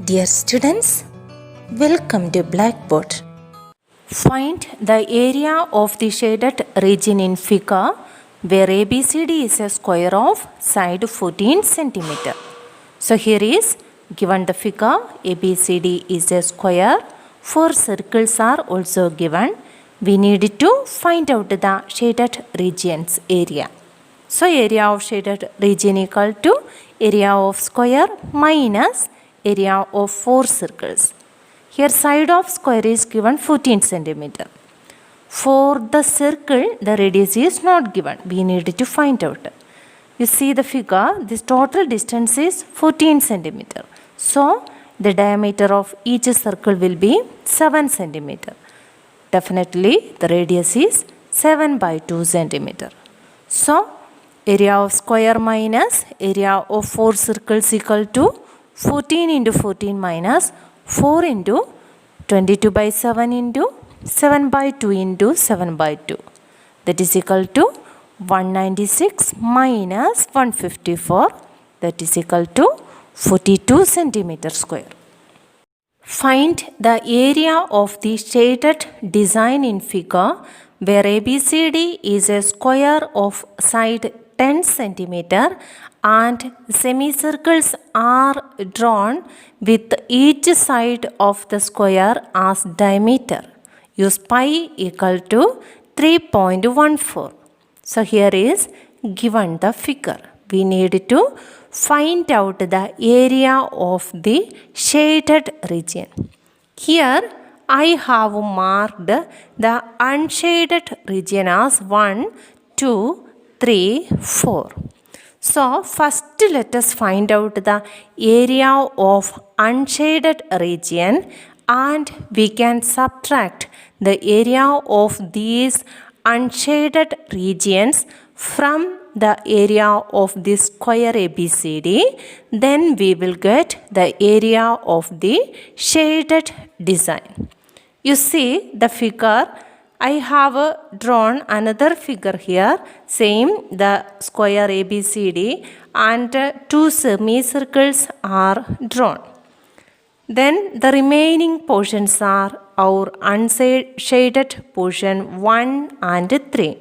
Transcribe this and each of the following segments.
Dear students, welcome to Blackboard. Find the area of the shaded region in figure where ABCD is a square of side 14 cm. So here is given the figure ABCD is a square. 4 circles are also given. We need to find out the shaded region's area. So area of shaded region equal to area of square minus area of 4 circles. Here side of square is given 14 cm. For the circle, the radius is not given. We need to find out. You see the figure, this total distance is 14 cm. So the diameter of each circle will be 7 cm. Definitely the radius is 7 by 2 cm. So area of square minus area of 4 circles equal to 14 into 14 minus 4 into 22 by 7 into 7 by 2 into 7 by 2. That is equal to 196 minus 154. That is equal to 42 centimeter square. Find the area of the shaded design in figure where ABCD is a square of side 10 cm and semicircles are drawn with each side of the square as diameter. Use pi equal to 3.14. So here is given the figure. We need to find out the area of the shaded region. Here I have marked the unshaded region as 1, 2, 3, 4. So first let us find out the area of unshaded region and we can subtract the area of these unshaded regions from the area of this square ABCD. Then we will get the area of the shaded design. You see the figure. I have drawn another figure here, same the square ABCD and 2 semicircles are drawn. Then the remaining portions are our unshaded portion 1 and 3.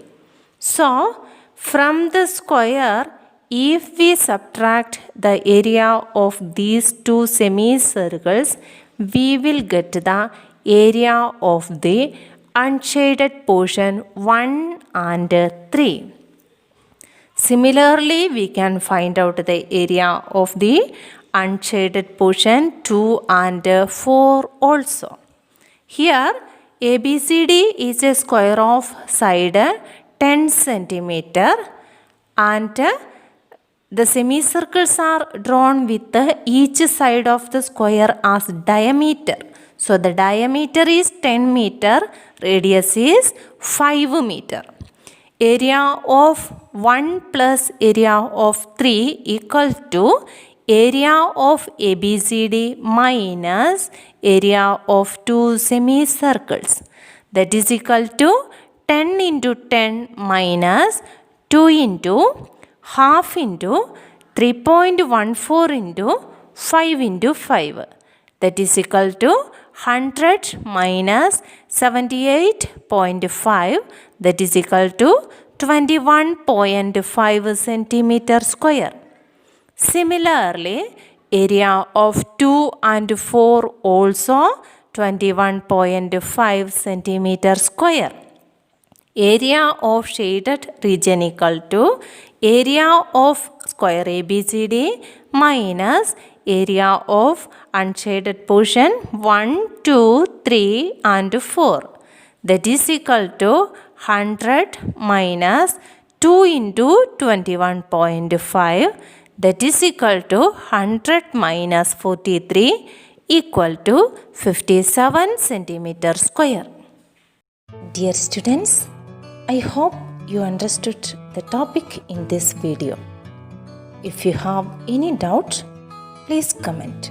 So from the square, if we subtract the area of these 2 semicircles, we will get the area of the unshaded portion 1 and 3. Similarly, we can find out the area of the unshaded portion 2 and 4 also. Here ABCD is a square of side 10 cm and the semicircles are drawn with each side of the square as diameter. So the diameter is 10 meter, radius is 5 meter. Area of 1 plus area of 3 equal to area of ABCD minus area of 2 semicircles. That is equal to 10 into 10 minus 2 into half into 3.14 into 5 into 5. That is equal to 100 minus 78.5. That is equal to 21.5 centimeter square. Similarly, area of 2 and 4 also 21.5 centimeter square. Area of shaded region equal to area of square ABCD minus area of unshaded portion 1, 2, 3 and 4. That is equal to 100 minus 2 into 21.5. That is equal to 100 minus 43 equal to 57 centimeter square. Dear students, I hope you understood the topic in this video. If you have any doubt, please comment.